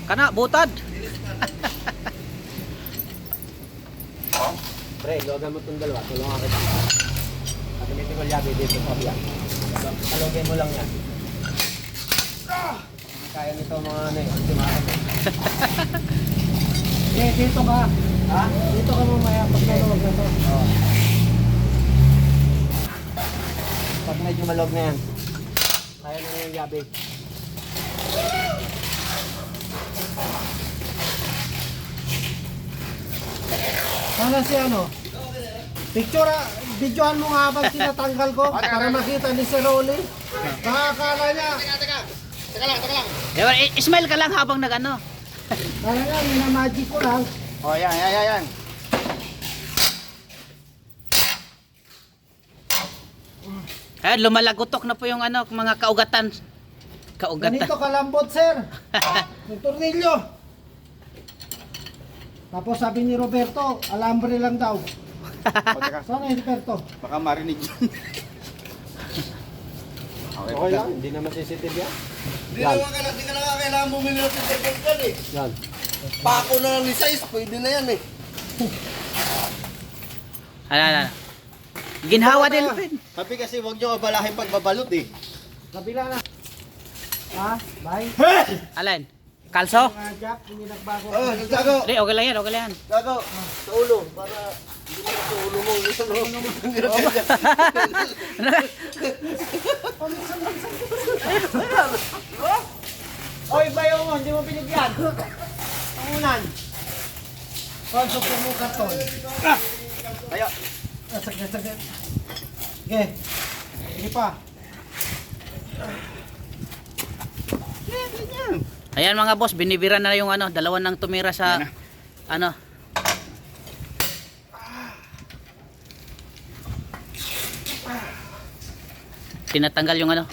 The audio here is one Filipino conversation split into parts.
Kana, butad. Pre, logan mo itong dalawa. Tulungan kita. Gamitin ko yabi dito sa biyak. Talogin mo lang yan. Kaya nito mga ano eh. Eh, dito ka. Ha? Dito ka mamaya. Pag nalog na to. Oo. Pag medyo malog na yan. Kaya na yung yabi. Sana si ano? Picture, videohan mo nga habang tinatanggal ko para makita ni Sir Rolly. Nakakala niya. Teka lang. Diba, smile ka lang habang nag-ano. Kaya nga, minamagic ko lang. Oh, yan. Ayan, lumalagotok na po yung ano, mga kaugatan. Ganito kalambot, sir. Yung tornilyo. Tapos sabi ni Roberto, alambre lang daw. O, teka. Sana yung Roberto? Baka marinig yun. Okay lang, hindi naman sensitive yan. Di na kailangan bumili ng titikot yan eh. Yan. Pako na lang ni size, pwede na yan eh. Ano. Ginhawa din. Sabi kasi huwag nyo abalahin pagbabalot eh. Kabila na. Ha? Bye. Alin? Kalso? Mga Jack, hindi nagbago. Oh, nagtago. Hindi, okay lang yan. Tago. Sa ulo. Para hindi mo sa ulo mo. Sa ulo mo. Oy, bayo mo, hindi mo binigyan. Pangunan. Konso po mo karton. Tayo. Saglit. Okay. Sige pa. Ayan mga boss, binibira na yung ano, dalawa nang tumira sa ano. Tinatanggal yung ano,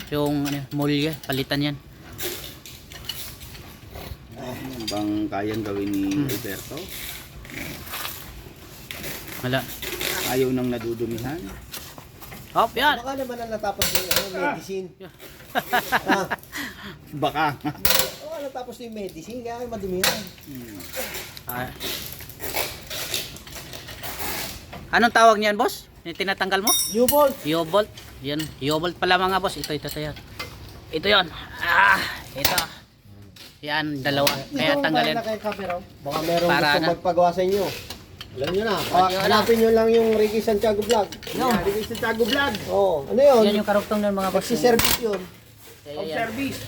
mulya, palitan yan. Ano bang kayang gawin ni Roberto? Wala. Ayaw nang nadudumihan. Hop, yan. Baka naman ang natapos yung medicine. Baka. Oo, natapos yung medicine, kaya kayo madumihan. Ah. Anong tawag niyan, boss? Yung tinatanggal mo? U-bolt. U-bolt. Yan, U-bolt pala mga boss. Ito. Ito yon. Ito. Yan, dalawa. Kaya tanggalin. Na kayo kapero. Baka merong Para gusto na. magpagawa sa inyo. Alam nyo na. Hanapin nyo lang yung Ricky Santiago Vlog. No. Ricky Santiago Vlog. Oo. Ano yun? Yan yung karugtong ng mga boss. Magsiservice yun. Of service.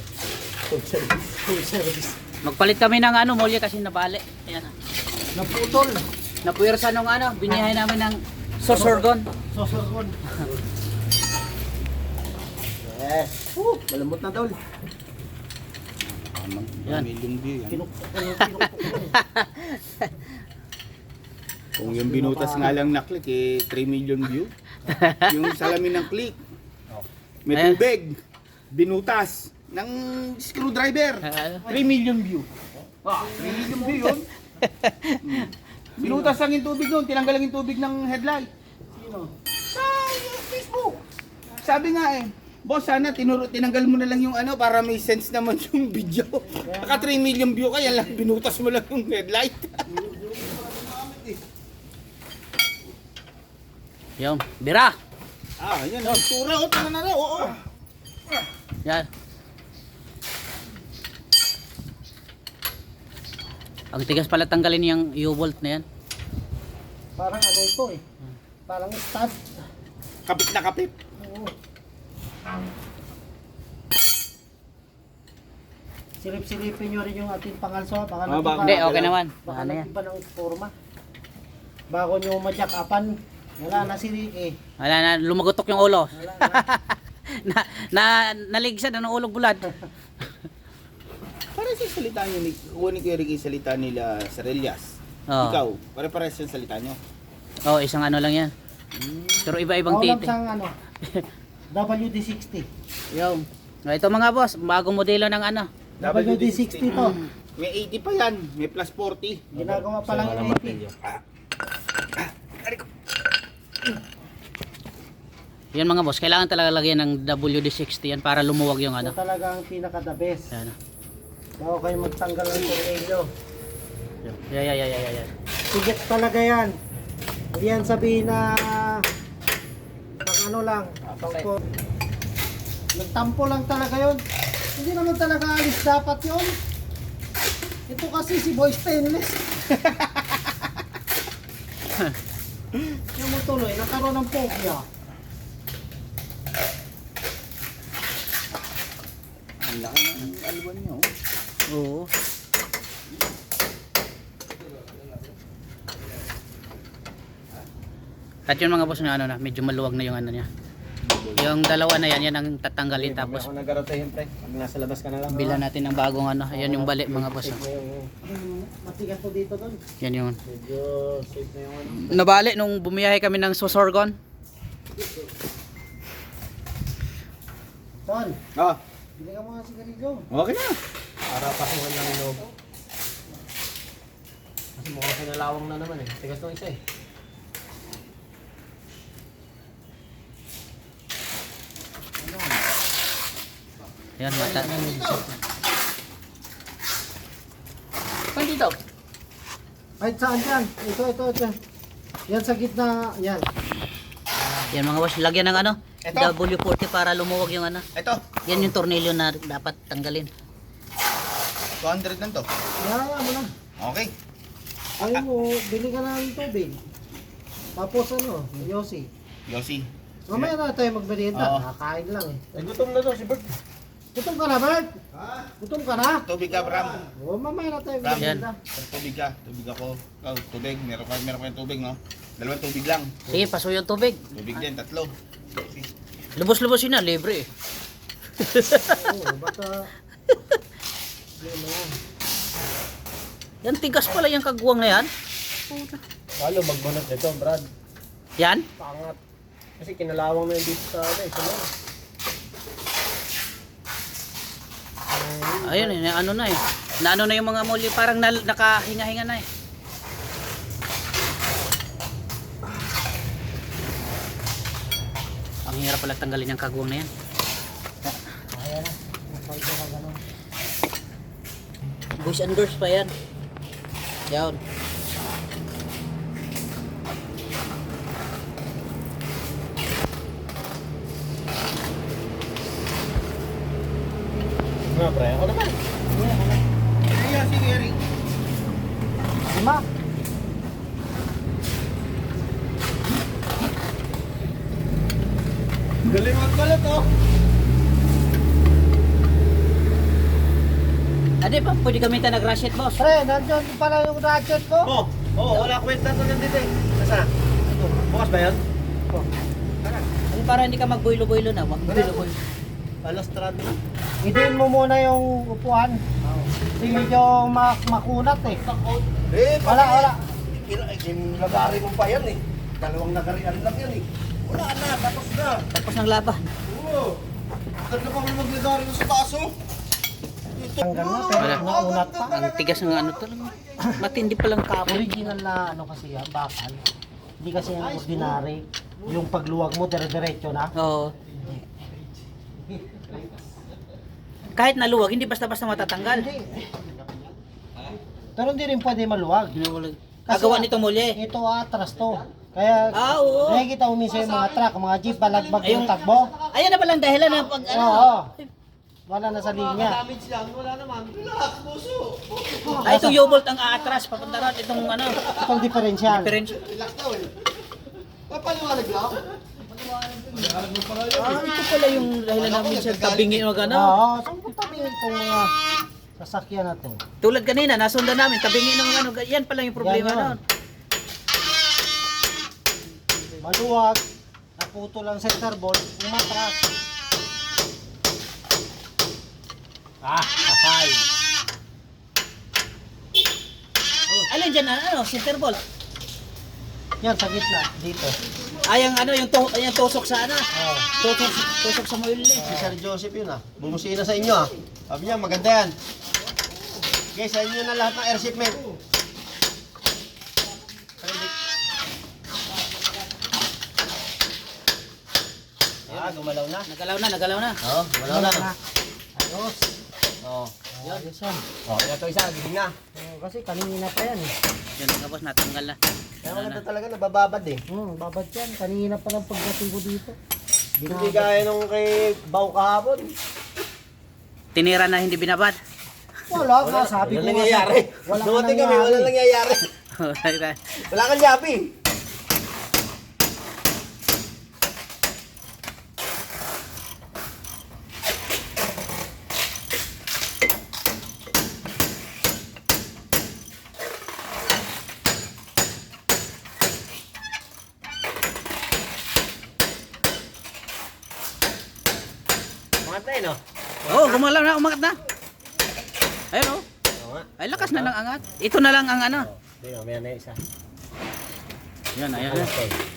Full service. Magpalit kami ng ano, mulya kasi nabali. Yan. Naputol. Napuwersa nung ano, binihay namin ng sosorgon. Sosorgon. Yes. Malambot na daw. Yan. Million view yan. Kinuktok. Kung yung binutas nga lang na click eh, 3 million view. Yung salamin ng click. May Ayan. tubig. Binutas ng screwdriver. 3 million view. 3 million view yun. Binutas lang yung tubig nun. Tinanggal lang yung tubig ng headlight. Sino? Sa Facebook. Sabi nga eh, boss, sana tinanggal mo na lang yung ano para may sense naman yung video. Naka 3 million view kaya lang binutas mo lang yung headlight. Yung, bira. Yan ang tura. O, tara na na. Oo. Yan. Ang tigas pala tanggalin yung U-bolt na yan. Parang ano ito eh. Parang stud. Kapit na kapit. Oo. Silip-silipin nyo rin yung ating pangalso. Baka baka- Hindi, okay naman. Baka Ano yan? naging pa ng forma. Bago nyo madyak-apan, wala na si Ricky. Wala na, lumagotok yung ulo. Wala na. Naligsan na ng ulog bulad. Para sa salita nyo, kukunin ko yung salita nila sa Relias. Oo. Ikaw, pare-pares yung salita nyo. Oh, isang ano lang yan. Pero iba-ibang Kaulam titi. sang ano, WD-60. Yo. Ito mga boss, bagong modelo ng ano. WD-60 to. May 80 pa yan, may plus 40. Ginagawa pa lang yung 80. Yan mga boss, kailangan talaga lagyan ng WD-60 yan para lumuwag yung ano. Ito talaga ang pinaka the best. Yan. Bago kayo magtanggal ng tornilyo. Yeah. Sigit talaga yan. Hindi yan sabihin na pang ano lang. Pangko. Nagtampo lang talaga yun. Hindi naman talaga alis dapat yun. Ito kasi si Boy Stainless. Yung mo tuloy, nagkaroon ng pokya. Ang laki ng alwan niyo. Oo. At yung mga boss na ano na, medyo maluwag na yung ano niya. Yung dalawa na yan ang tatanggalin tapos Ako nagkaroon tayo siyempre. Pag nasa labas ka na lang. bilan natin ng bagong ano. Ayan yung bali mga boss. Matigas po dito doon. Yan yun. Medyo safe na yung ano. Nabali nung bumiyahe kami ng Susorgon. Son, Ah, bili ka mga sigarilyo. okay na. Para pasukan lang yung loob. Kasi mukhang sinalawang na naman eh. Tigas ng isa eh. Yan mata. Saan dito? Ay, saan yan? Ito. Yan sa gitna, yan. Yan mga boss, lagyan ng ano, Ito. W40 para lumuwag yung ano. Ito, Yan yung tornilyo na dapat tanggalin. 200 lang to. Yan mo na. Okay. Ayaw mo, bili ka na ng tubig. Tapos ano, Yossi. Yossi. Mamaya na tayo magberienda. Oo. Kakain lang eh. Ay, gutom na to si Bert. Gutom ka na, Bert? Gutom ka na? Tubig ka, Bram. O, mamaya na tayo Ram. magberienda. Tubig ka. Tubig ako. Ikaw, tubig. Meron kayong tubig, no? Dalawang tubig lang. Sige, paso yung tubig. Tubig din, tatlo. Lubos-lubos yun na, libre eh. Oo, baka... Yun na yan. Yan, tigas pala yung kagwang na yan. Lalo magbunot nito, Brad. Yan? Pangat. Kasi kinalawang na yung dito sa ano eh. Sunod. Ayun eh, ano na eh. Naano na yung mga muli, parang nakahinga-hinga na eh. Ang hirap pala tanggalin yung kagwang na yan. Ayan na. Magpaldo ka ganun. Boys and girls pa yan. Yan. Nga, pre. Ako naman. Kaya, sige, Eric. Lima. Galing magbalot oh. Ade pa, pwede kami tayo nag-rush it, boss. Pre, nandiyan pala yung ratchet ko. Wala kwenta to nandito eh. Nasaan? Ito. Bukas ba yan? Ano para hindi ka magboylo-boylo na, wag boylo-boylo. Alas 30 na. Idiin mo muna yung upuan. Kasi medyo makunat eh. Wala. Lagari mo pa yan eh. Dalawang nagarian lang yan eh. Wala na, tapos na. Tapos ng laban. Oo. Ganda pa kung maglagari mo sa taso. Hanggang na, pero Wala. naunat pa. Ang tigas ng ano talaga. Matindi palang kapoy. Original na ano kasi yan, bakal. Hindi kasi yung ordinary. Yung pagluwag mo, dire-diretso na. Oo. Kahit naluwag, hindi basta-basta matatanggal. Pero hindi rin pwede maluwag. Agawa nito muli. Ito atras to. Kaya Oo. nakikita mo minsan yung mga truck, mga jeep, balagbag yung takbo. Ayan na palang dahilan ng pag ano. Oo. Wala na sa linya. Damage lang, wala naman. Relax, puso. Ay, itong U-bolt ang aatras. Papunta ron itong ano. Itong differential. Differential. Relax daw eh. Papaliwanag lang. Ito pala yung dahilan namin sa tabingi o gano'n. Oo, saan po tabi itong mga sasakyan na to? Tulad kanina, nasundan namin, tabingi ng ano. Yan pala yung problema Yan yun. noon. Maluwag, naputo lang center bolt, umatras. Patay. Alin dyan, ano, center bolt. Yan, sa gitna, dito. Ay, ang ano, yung tusok sa ano. Oo. Tusok sa muili. Si Sir Joseph yun ah. Bumusina sa inyo ah. Sabi niya, maganda yan. Guys, sa inyo na lahat ng air shipment. gumalaw na. Nagalaw na. Oo, gumalaw na. Ayos. Oo. Ayos yan. Oo, ito isa, gising na. Kasi kanina pa yan eh. Yan mga boss, natanggal na. Kaya maganda talaga, nabababad eh. Babad yan. Kanina pa lang pagdating ko dito. Hindi gaya nung kay Bao kahapon. Tinira na hindi binabad. Wala ka, sabi ko Walang nga. nangyayari. Wala ka Dumating kami, walang nangyayari. nangyayari. Wala kang yapi. Mga tayo, no? Oo, gumalaw na, umangat na. Ayun oh. Oo nga. Ay, lakas na ng angat. Ito na lang ang ano. Hindi, mamaya na isa. Yan, ayan. Okay.